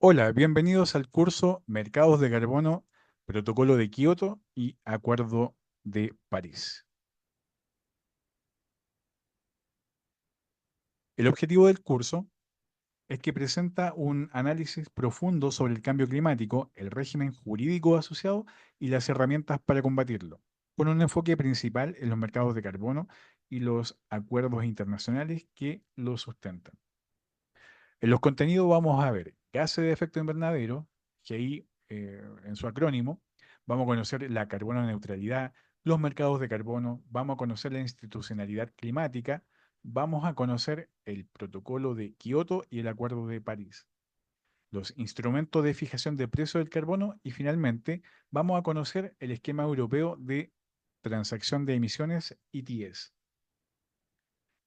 Hola, bienvenidos al curso Mercados de Carbono, Protocolo de Kioto y Acuerdo de París. El objetivo del curso es que presenta un análisis profundo sobre el cambio climático, el régimen jurídico asociado y las herramientas para combatirlo, con un enfoque principal en los mercados de carbono y los acuerdos internacionales que lo sustentan. En los contenidos vamos a ver gases de efecto invernadero, GI en su acrónimo, vamos a conocer la carbono neutralidad, los mercados de carbono, vamos a conocer la institucionalidad climática, vamos a conocer el protocolo de Kioto y el Acuerdo de París, los instrumentos de fijación de precio del carbono y finalmente vamos a conocer el esquema europeo de transacción de emisiones ETS.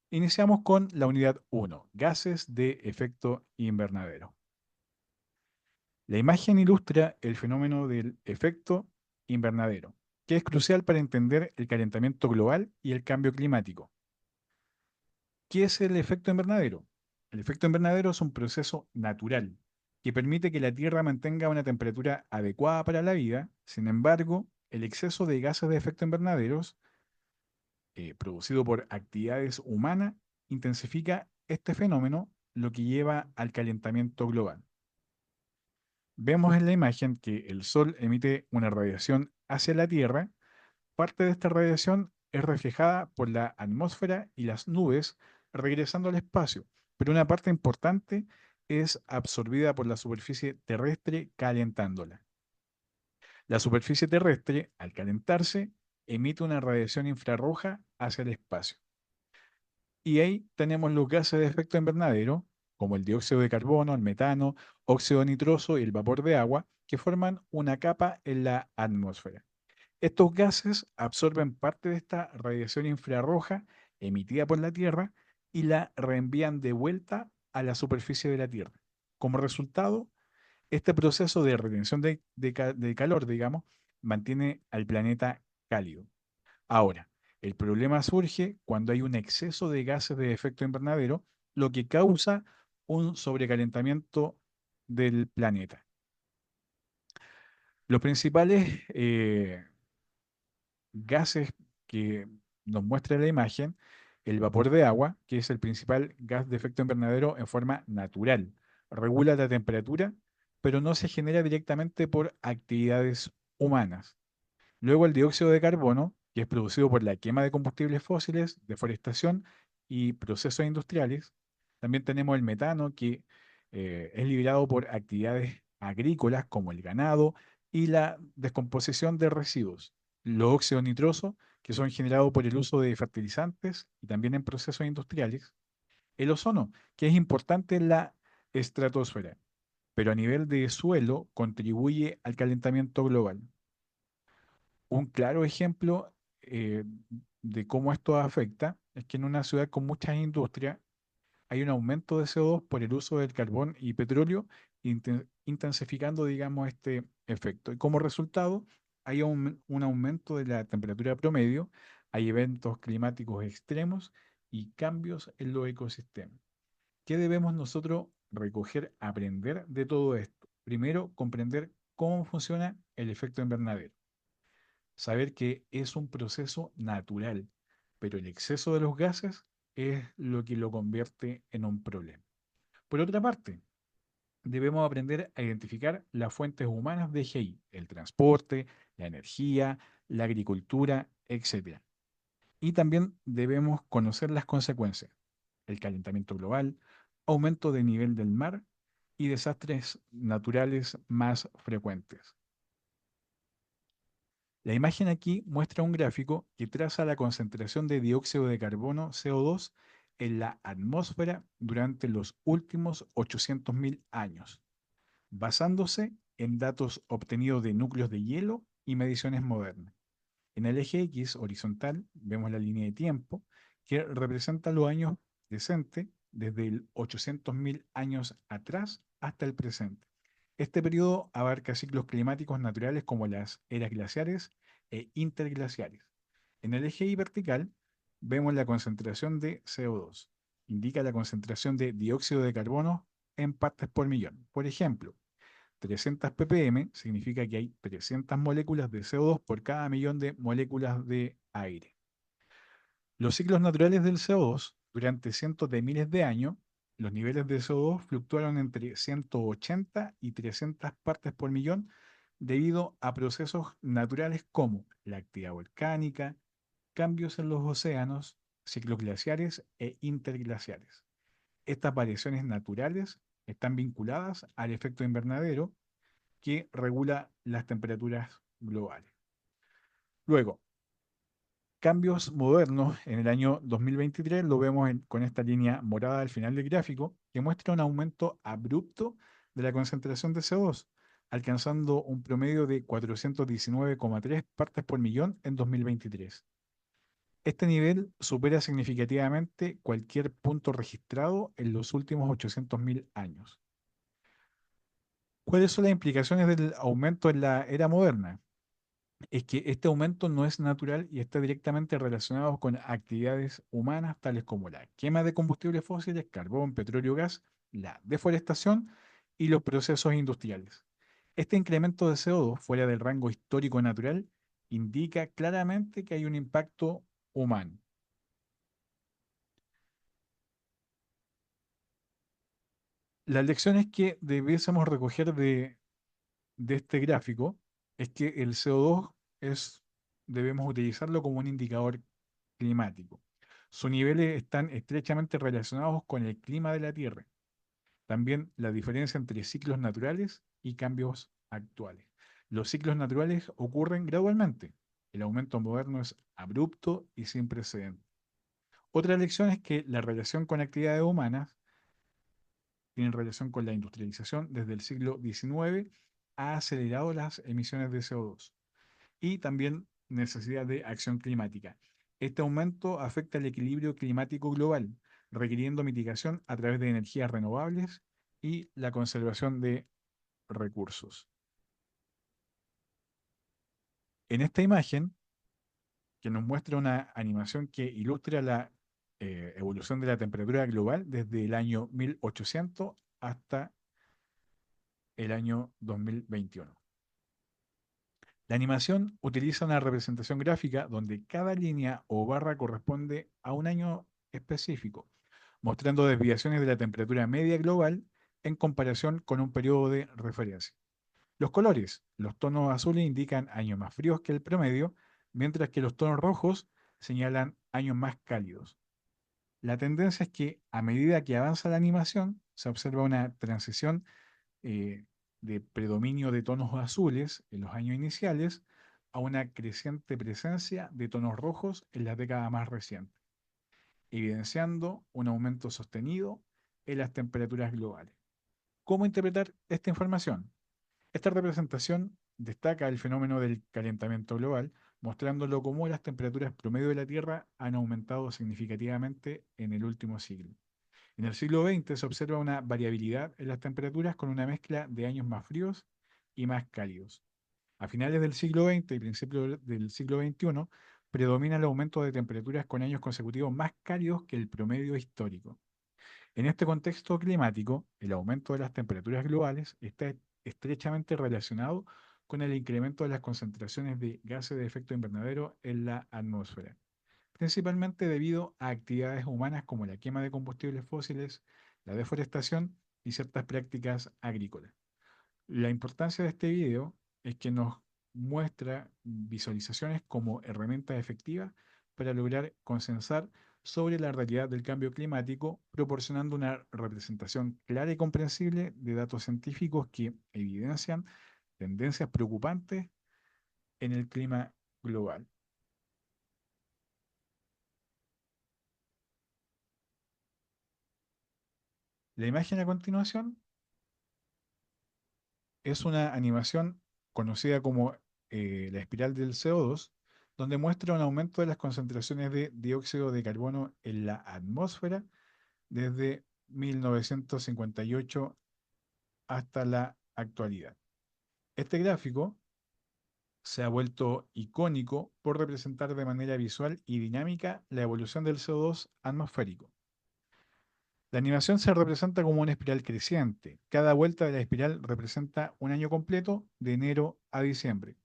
Iniciamos con la unidad 1, gases de efecto invernadero. La imagen ilustra el fenómeno del efecto invernadero, que es crucial para entender el calentamiento global y el cambio climático. ¿Qué es el efecto invernadero? El efecto invernadero es un proceso natural que permite que la Tierra mantenga una temperatura adecuada para la vida. Sin embargo, el exceso de gases de efecto invernaderos producido por actividades humanas intensifica este fenómeno, lo que lleva al calentamiento global. Vemos en la imagen que el Sol emite una radiación hacia la Tierra. Parte de esta radiación es reflejada por la atmósfera y las nubes, regresando al espacio, pero una parte importante es absorbida por la superficie terrestre calentándola. La superficie terrestre, al calentarse, emite una radiación infrarroja hacia el espacio. Y ahí tenemos los gases de efecto invernadero, como el dióxido de carbono, el metano, óxido nitroso y el vapor de agua, que forman una capa en la atmósfera. Estos gases absorben parte de esta radiación infrarroja emitida por la Tierra y la reenvían de vuelta a la superficie de la Tierra. Como resultado, este proceso de retención de calor, digamos, mantiene al planeta cálido. Ahora, el problema surge cuando hay un exceso de gases de efecto invernadero, lo que causa un sobrecalentamiento del planeta. Los principales gases que nos muestra la imagen, el vapor de agua, que es el principal gas de efecto invernadero en forma natural, regula la temperatura, pero no se genera directamente por actividades humanas. Luego el dióxido de carbono, que es producido por la quema de combustibles fósiles, deforestación y procesos industriales. También tenemos el metano, que es liberado por actividades agrícolas como el ganado y la descomposición de residuos. Los óxidos nitrosos, que son generados por el uso de fertilizantes y también en procesos industriales. El ozono, que es importante en la estratosfera, pero a nivel de suelo contribuye al calentamiento global. Un claro ejemplo de cómo esto afecta es que en una ciudad con muchas industrias hay un aumento de CO2 por el uso del carbón y petróleo, intensificando, digamos, este efecto. Y como resultado, hay un aumento de la temperatura promedio, hay eventos climáticos extremos y cambios en los ecosistemas. ¿Qué debemos nosotros recoger, aprender de todo esto? Primero, comprender cómo funciona el efecto invernadero, saber que es un proceso natural, pero el exceso de los gases es lo que lo convierte en un problema. Por otra parte, debemos aprender a identificar las fuentes humanas de GI, el transporte, la energía, la agricultura, etc. Y también debemos conocer las consecuencias, el calentamiento global, aumento del nivel del mar y desastres naturales más frecuentes. La imagen aquí muestra un gráfico que traza la concentración de dióxido de carbono CO2 en la atmósfera durante los últimos 800.000 años, basándose en datos obtenidos de núcleos de hielo y mediciones modernas. En el eje X horizontal vemos la línea de tiempo que representa los años presentes desde el 800.000 años atrás hasta el presente. Este periodo abarca ciclos climáticos naturales como las eras glaciares e interglaciares. En el eje Y vertical vemos la concentración de CO2. Indica la concentración de dióxido de carbono en partes por millón. Por ejemplo, 300 ppm significa que hay 300 moléculas de CO2 por cada millón de moléculas de aire. Los ciclos naturales del CO2, durante cientos de miles de años, los niveles de CO2 fluctuaron entre 180 y 300 partes por millón debido a procesos naturales como la actividad volcánica, cambios en los océanos, ciclos glaciares e interglaciares. Estas variaciones naturales están vinculadas al efecto invernadero que regula las temperaturas globales. Luego, cambios modernos en el año 2023 lo vemos con esta línea morada al final del gráfico, que muestra un aumento abrupto de la concentración de CO2, alcanzando un promedio de 419,3 partes por millón en 2023. Este nivel supera significativamente cualquier punto registrado en los últimos 800.000 años. ¿Cuáles son las implicaciones del aumento en la era moderna? Es que este aumento no es natural y está directamente relacionado con actividades humanas tales como la quema de combustibles fósiles, carbón, petróleo, gas, la deforestación y los procesos industriales. Este incremento de CO2 fuera del rango histórico natural indica claramente que hay un impacto humano. Las lecciones que debiésemos recoger de este gráfico es que el CO2 debemos utilizarlo como un indicador climático. Sus niveles están estrechamente relacionados con el clima de la Tierra. También la diferencia entre ciclos naturales y cambios actuales. Los ciclos naturales ocurren gradualmente. El aumento moderno es abrupto y sin precedentes. Otra lección es que la relación con actividades humanas tiene relación con la industrialización desde el siglo XIX ha acelerado las emisiones de CO2 y también necesidad de acción climática. Este aumento afecta el equilibrio climático global, requiriendo mitigación a través de energías renovables y la conservación de recursos. En esta imagen, que nos muestra una animación que ilustra la evolución de la temperatura global desde el año 1800 hasta el año 2021. La animación utiliza una representación gráfica donde cada línea o barra corresponde a un año específico, mostrando desviaciones de la temperatura media global en comparación con un periodo de referencia. Los colores, los tonos azules indican años más fríos que el promedio, mientras que los tonos rojos señalan años más cálidos. La tendencia es que a medida que avanza la animación, se observa una transición eh, de predominio de tonos azules en los años iniciales a una creciente presencia de tonos rojos en las décadas más recientes, evidenciando un aumento sostenido en las temperaturas globales. ¿Cómo interpretar esta información? Esta representación destaca el fenómeno del calentamiento global, mostrándolo cómo las temperaturas promedio de la Tierra han aumentado significativamente en el último siglo. En el siglo XX se observa una variabilidad en las temperaturas con una mezcla de años más fríos y más cálidos. A finales del siglo XX y principios del siglo XXI predomina el aumento de temperaturas con años consecutivos más cálidos que el promedio histórico. En este contexto climático, el aumento de las temperaturas globales está estrechamente relacionado con el incremento de las concentraciones de gases de efecto invernadero en la atmósfera, principalmente debido a actividades humanas como la quema de combustibles fósiles, la deforestación y ciertas prácticas agrícolas. La importancia de este video es que nos muestra visualizaciones como herramientas efectivas para lograr consensar sobre la realidad del cambio climático, proporcionando una representación clara y comprensible de datos científicos que evidencian tendencias preocupantes en el clima global. La imagen a continuación es una animación conocida como la espiral del CO2, donde muestra un aumento de las concentraciones de dióxido de carbono en la atmósfera desde 1958 hasta la actualidad. Este gráfico se ha vuelto icónico por representar de manera visual y dinámica la evolución del CO2 atmosférico. La animación se representa como una espiral creciente. Cada vuelta de la espiral representa un año completo de enero a diciembre.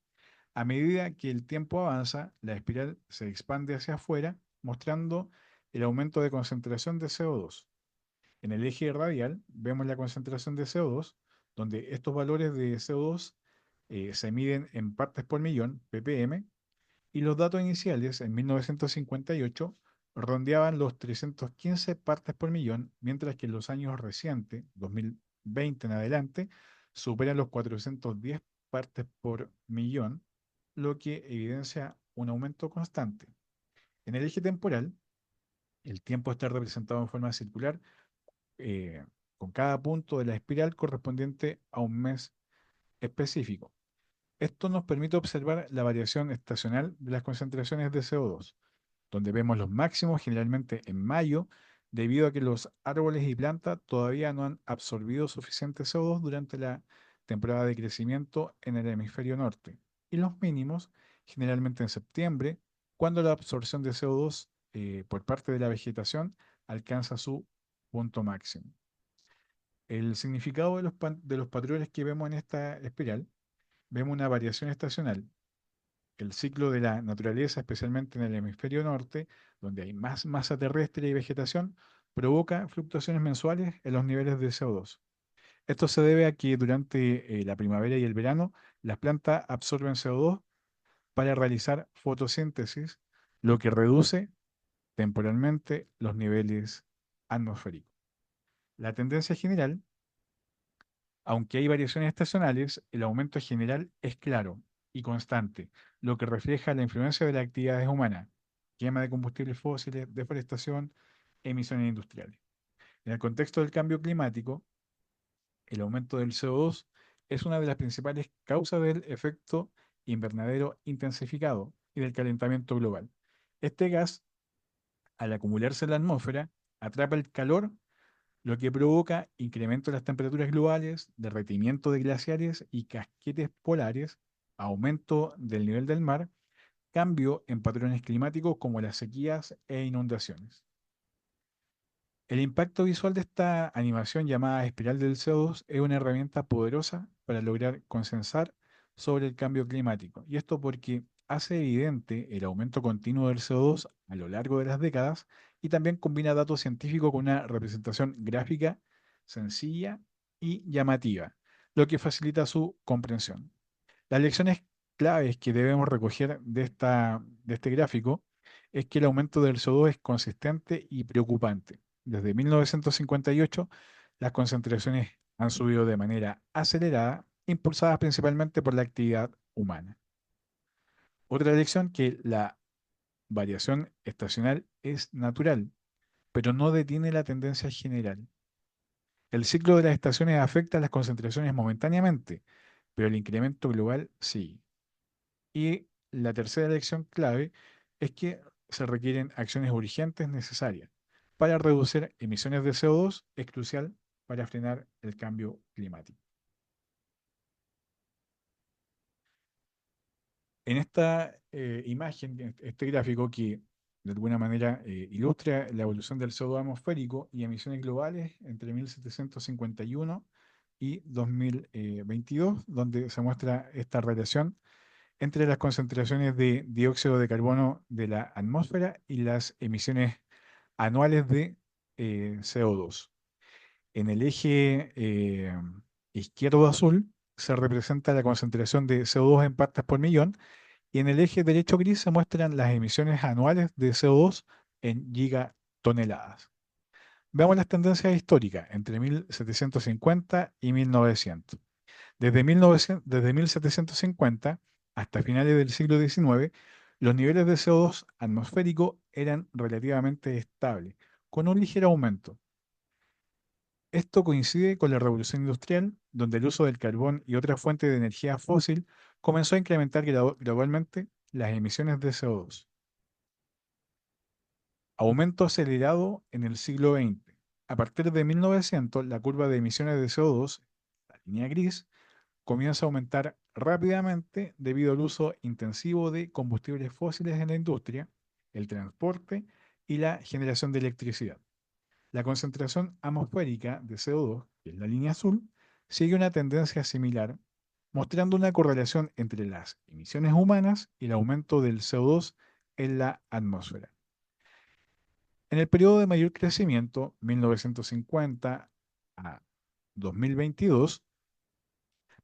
A medida que el tiempo avanza, la espiral se expande hacia afuera, mostrando el aumento de concentración de CO2. En el eje radial vemos la concentración de CO2, donde estos valores de CO2 se miden en partes por millón, ppm, y los datos iniciales en 1958 rondeaban los 315 partes por millón, mientras que en los años recientes, 2020 en adelante, superan los 410 partes por millón, lo que evidencia un aumento constante. En el eje temporal, el tiempo está representado en forma circular, eh, con cada punto de la espiral correspondiente a un mes específico. Esto nos permite observar la variación estacional de las concentraciones de CO2, donde vemos los máximos generalmente en mayo, debido a que los árboles y plantas todavía no han absorbido suficiente CO2 durante la temporada de crecimiento en el hemisferio norte, y los mínimos generalmente en septiembre, cuando la absorción de CO2 por parte de la vegetación alcanza su punto máximo. El significado de de los patrones que vemos en esta espiral, vemos una variación estacional. El ciclo de la naturaleza, especialmente en el hemisferio norte, donde hay más masa terrestre y vegetación, provoca fluctuaciones mensuales en los niveles de CO2. Esto se debe a que durante la primavera y el verano las plantas absorben CO2 para realizar fotosíntesis, lo que reduce temporalmente los niveles atmosféricos. La tendencia general, aunque hay variaciones estacionales, el aumento general es claro y constante, lo que refleja la influencia de las actividades humanas, quema de combustibles fósiles, deforestación, emisiones industriales. En el contexto del cambio climático, el aumento del CO2 es una de las principales causas del efecto invernadero intensificado y del calentamiento global. Este gas, al acumularse en la atmósfera, atrapa el calor, lo que provoca incremento de las temperaturas globales, derretimiento de glaciares y casquetes polares, aumento del nivel del mar, cambio en patrones climáticos como las sequías e inundaciones. El impacto visual de esta animación llamada espiral del CO2 es una herramienta poderosa para lograr consensar sobre el cambio climático. Y esto porque hace evidente el aumento continuo del CO2 a lo largo de las décadas y también combina datos científicos con una representación gráfica sencilla y llamativa, lo que facilita su comprensión. Las lecciones claves que debemos recoger de este gráfico es que el aumento del CO2 es consistente y preocupante. Desde 1958, las concentraciones han subido de manera acelerada, impulsadas principalmente por la actividad humana. Otra lección que la variación estacional es natural, pero no detiene la tendencia general. El ciclo de las estaciones afecta a las concentraciones momentáneamente, pero el incremento global sí. Y la tercera lección clave es que se requieren acciones urgentes necesarias. Para reducir emisiones de CO2 es crucial para frenar el cambio climático. En esta imagen, este gráfico que de alguna manera ilustra la evolución del CO2 atmosférico y emisiones globales entre 1751 y 2022, donde se muestra esta relación entre las concentraciones de dióxido de carbono de la atmósfera y las emisiones anuales de CO2. En el eje izquierdo azul se representa la concentración de CO2 en partes por millón y en el eje derecho gris se muestran las emisiones anuales de CO2 en gigatoneladas. Veamos las tendencias históricas entre 1750 y 1900. Desde 1750 hasta finales del siglo XIX, los niveles de CO2 atmosférico eran relativamente estables, con un ligero aumento. Esto coincide con la revolución industrial, donde el uso del carbón y otras fuentes de energía fósil comenzó a incrementar gradualmente las emisiones de CO2. Aumento acelerado en el siglo XX. A partir de 1900, la curva de emisiones de CO2, la línea gris, comienza a aumentar rápidamente debido al uso intensivo de combustibles fósiles en la industria, el transporte y la generación de electricidad. La concentración atmosférica de CO2, que es la línea azul, sigue una tendencia similar, mostrando una correlación entre las emisiones humanas y el aumento del CO2 en la atmósfera. En el periodo de mayor crecimiento, 1950 a 2022,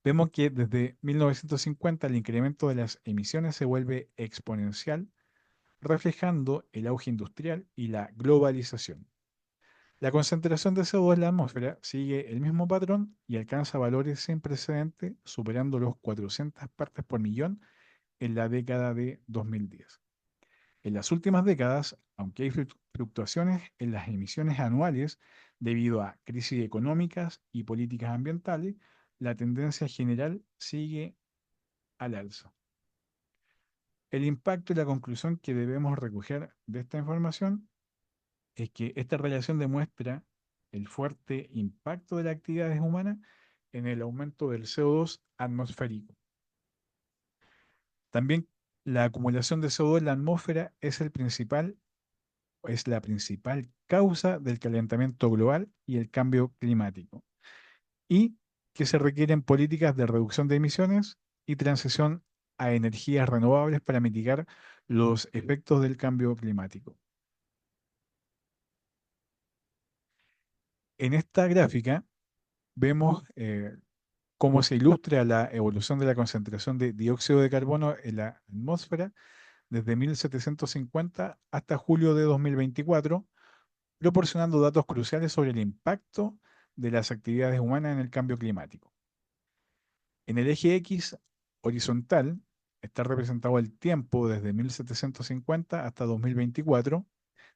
vemos que desde 1950 el incremento de las emisiones se vuelve exponencial, reflejando el auge industrial y la globalización. La concentración de CO2 en la atmósfera sigue el mismo patrón y alcanza valores sin precedente, superando los 400 partes por millón en la década de 2010. En las últimas décadas, aunque hay fluctuaciones en las emisiones anuales debido a crisis económicas y políticas ambientales, la tendencia general sigue al alza. El impacto y la conclusión que debemos recoger de esta información es que esta relación demuestra el fuerte impacto de las actividades humanas en el aumento del CO2 atmosférico. También la acumulación de CO2 en la atmósfera es la principal causa del calentamiento global y el cambio climático, y que se requieren políticas de reducción de emisiones y transición a energías renovables para mitigar los efectos del cambio climático. En esta gráfica vemos cómo se ilustra la evolución de la concentración de dióxido de carbono en la atmósfera desde 1750 hasta julio de 2024, proporcionando datos cruciales sobre el impacto de las actividades humanas en el cambio climático. En el eje X horizontal está representado el tiempo desde 1750 hasta 2024,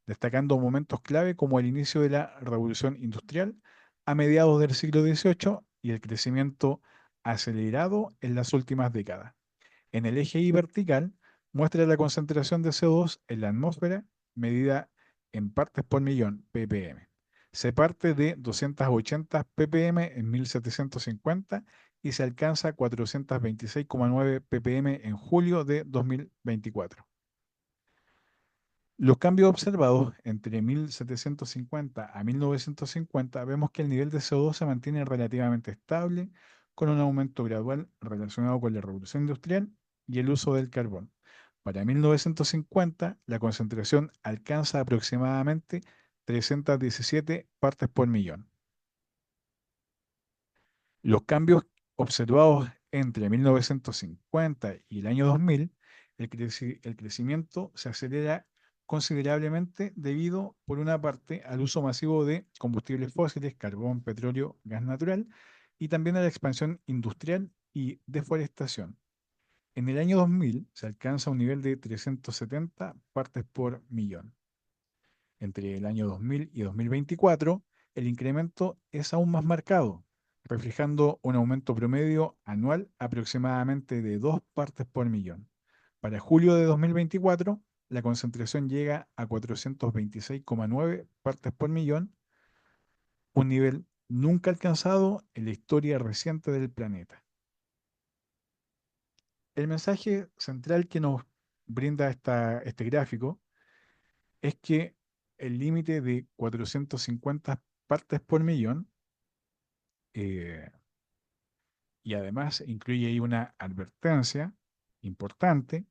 destacando momentos clave como el inicio de la revolución industrial a mediados del siglo XVIII y el crecimiento acelerado en las últimas décadas. En el eje Y vertical muestra la concentración de CO2 en la atmósfera medida en partes por millón, ppm. Se parte de 280 ppm en 1750 y se alcanza 426,9 ppm en julio de 2024. Los cambios observados entre 1750 a 1950 vemos que el nivel de CO2 se mantiene relativamente estable, con un aumento gradual relacionado con la revolución industrial y el uso del carbón. Para 1950, la concentración alcanza aproximadamente 317 partes por millón. Los cambios observados entre 1950 y el año 2000, el crecimiento se acelera considerablemente debido, por una parte, al uso masivo de combustibles fósiles, carbón, petróleo, gas natural, y también a la expansión industrial y deforestación. En el año 2000 se alcanza un nivel de 370 partes por millón. Entre el año 2000 y 2024, el incremento es aún más marcado, reflejando un aumento promedio anual aproximadamente de 2 partes por millón. Para julio de 2024, la concentración llega a 426,9 partes por millón, un nivel nunca alcanzado en la historia reciente del planeta. El mensaje central que nos brinda este gráfico es que el límite de 450 partes por millón, eh, y además incluye ahí una advertencia importante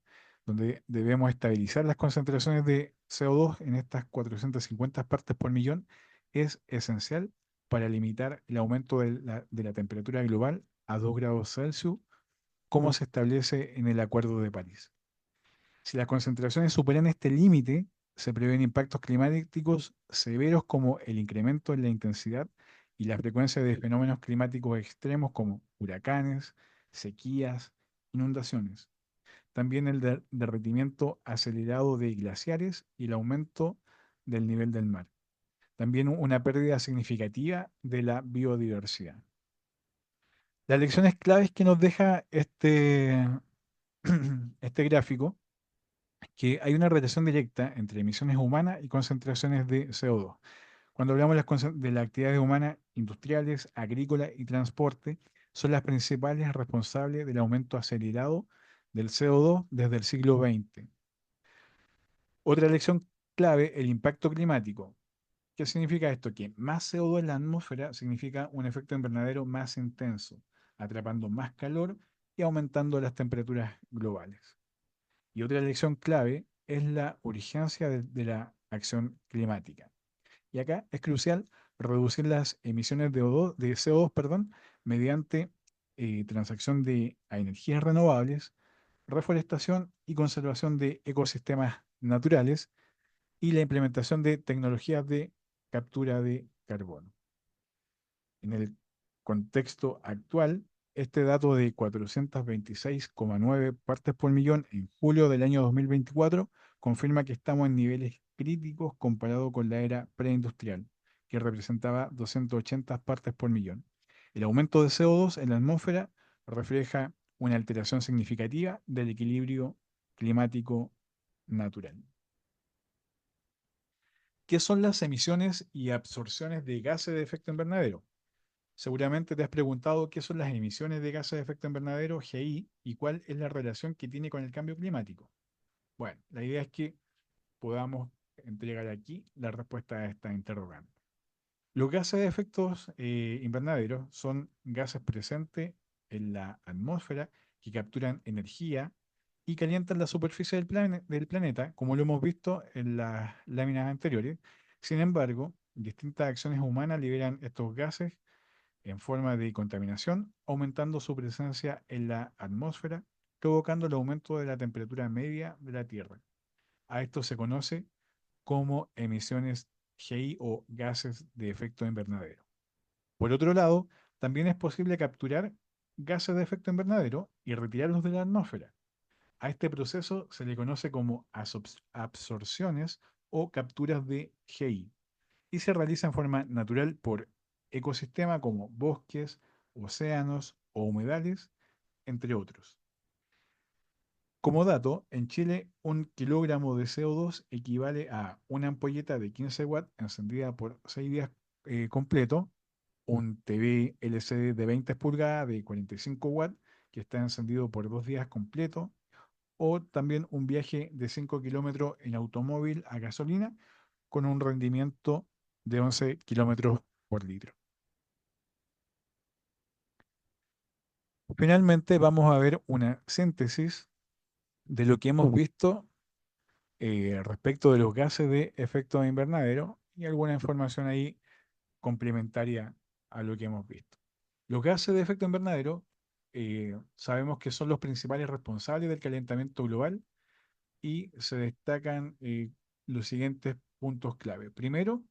donde debemos estabilizar las concentraciones de CO2 en estas 450 partes por millón, es esencial para limitar el aumento de la temperatura global a 2 grados Celsius, como se establece en el Acuerdo de París. Si las concentraciones superan este límite, se prevén impactos climáticos severos como el incremento en la intensidad y la frecuencia de fenómenos climáticos extremos como huracanes, sequías, inundaciones. También el derretimiento acelerado de glaciares y el aumento del nivel del mar. También una pérdida significativa de la biodiversidad. Las lecciones claves que nos deja este gráfico, que hay una relación directa entre emisiones humanas y concentraciones de CO2. Cuando hablamos de las actividades humanas industriales, agrícolas y transporte, son las principales responsables del aumento acelerado del CO2 desde el siglo XX. Otra lección clave, el impacto climático. ¿Qué significa esto? Que más CO2 en la atmósfera significa un efecto invernadero más intenso, atrapando más calor y aumentando las temperaturas globales. Y otra lección clave es la urgencia de la acción climática. Y acá es crucial reducir las emisiones de CO2, perdón, mediante transacción a energías renovables, reforestación y conservación de ecosistemas naturales y la implementación de tecnologías de captura de carbono. En el contexto actual, este dato de 426,9 partes por millón en julio del año 2024 confirma que estamos en niveles críticos comparado con la era preindustrial, que representaba 280 partes por millón. El aumento de CO2 en la atmósfera refleja una alteración significativa del equilibrio climático natural. ¿Qué son las emisiones y absorciones de gases de efecto invernadero? Seguramente te has preguntado qué son las emisiones de gases de efecto invernadero, GI, y cuál es la relación que tiene con el cambio climático. Bueno, la idea es que podamos entregar aquí la respuesta a esta interrogante. Los gases de efectos invernaderos son gases presentes en la atmósfera que capturan energía y calientan la superficie del planeta, como lo hemos visto en las láminas anteriores. Sin embargo, distintas acciones humanas liberan estos gases en forma de contaminación, aumentando su presencia en la atmósfera, provocando el aumento de la temperatura media de la Tierra. A esto se conoce como emisiones GI o gases de efecto invernadero. Por otro lado, también es posible capturar gases de efecto invernadero y retirarlos de la atmósfera. A este proceso se le conoce como absorciones o capturas de GI y se realiza en forma natural por ecosistemas como bosques, océanos o humedales, entre otros. Como dato, en Chile un kilogramo de CO2 equivale a una ampolleta de 15 watts encendida por 6 días completo, un TV LCD de 20 pulgadas de 45 watts que está encendido por 2 días completo, o también un viaje de 5 kilómetros en automóvil a gasolina con un rendimiento de 11 kilómetros por litro. Finalmente vamos a ver una síntesis de lo que hemos visto respecto de los gases de efecto invernadero y alguna información ahí complementaria a lo que hemos visto. Los gases de efecto invernadero sabemos que son los principales responsables del calentamiento global y se destacan los siguientes puntos clave. Primero,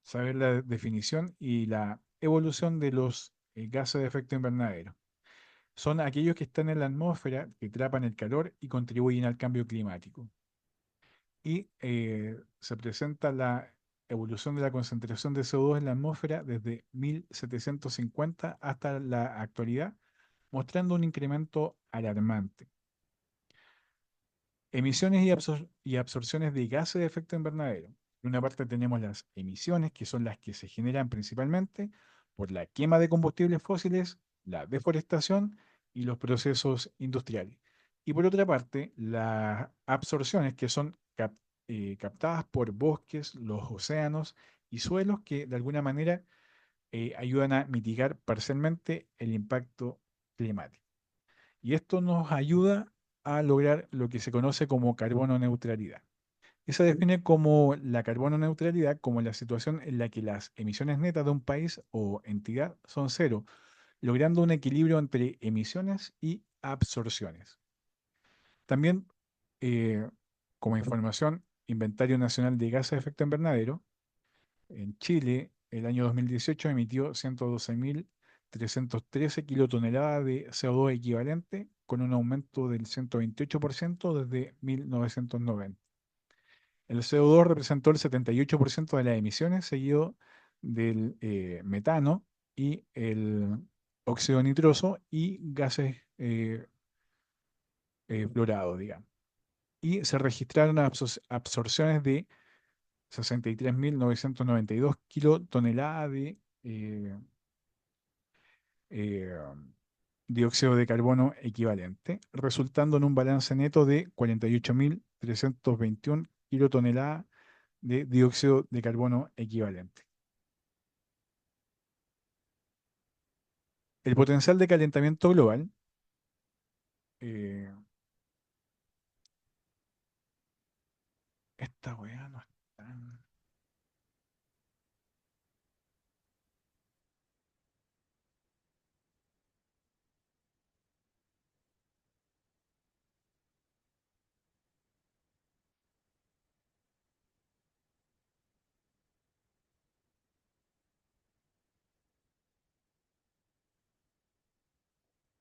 saber la definición y la evolución de los gases de efecto invernadero. Son aquellos que están en la atmósfera, que atrapan el calor y contribuyen al cambio climático. Y se presenta la evolución de la concentración de CO2 en la atmósfera desde 1750 hasta la actualidad, mostrando un incremento alarmante. Emisiones y absorciones de gases de efecto invernadero. Por una parte tenemos las emisiones, que son las que se generan principalmente por la quema de combustibles fósiles, la deforestación y los procesos industriales. Y por otra parte, las absorciones, que son captadas por bosques, los océanos y suelos, que de alguna manera ayudan a mitigar parcialmente el impacto climático. Y esto nos ayuda a lograr lo que se conoce como carbono neutralidad. Y se define como la carbono neutralidad como la situación en la que las emisiones netas de un país o entidad son cero, logrando un equilibrio entre emisiones y absorciones. También, eh, como información, Inventario Nacional de Gases de Efecto Invernadero, en Chile, el año 2018 emitió 112.313 kilotoneladas de CO2 equivalente, con un aumento del 128% desde 1990. El CO2 representó el 78% de las emisiones, seguido del metano y el óxido nitroso y gases fluorados, digamos. Y se registraron absorciones de 63.992 kilotoneladas de eh, dióxido de carbono equivalente, resultando en un balance neto de 48.321 kilotoneladas de dióxido de carbono equivalente. El potencial de calentamiento global, eh, esta weá no está.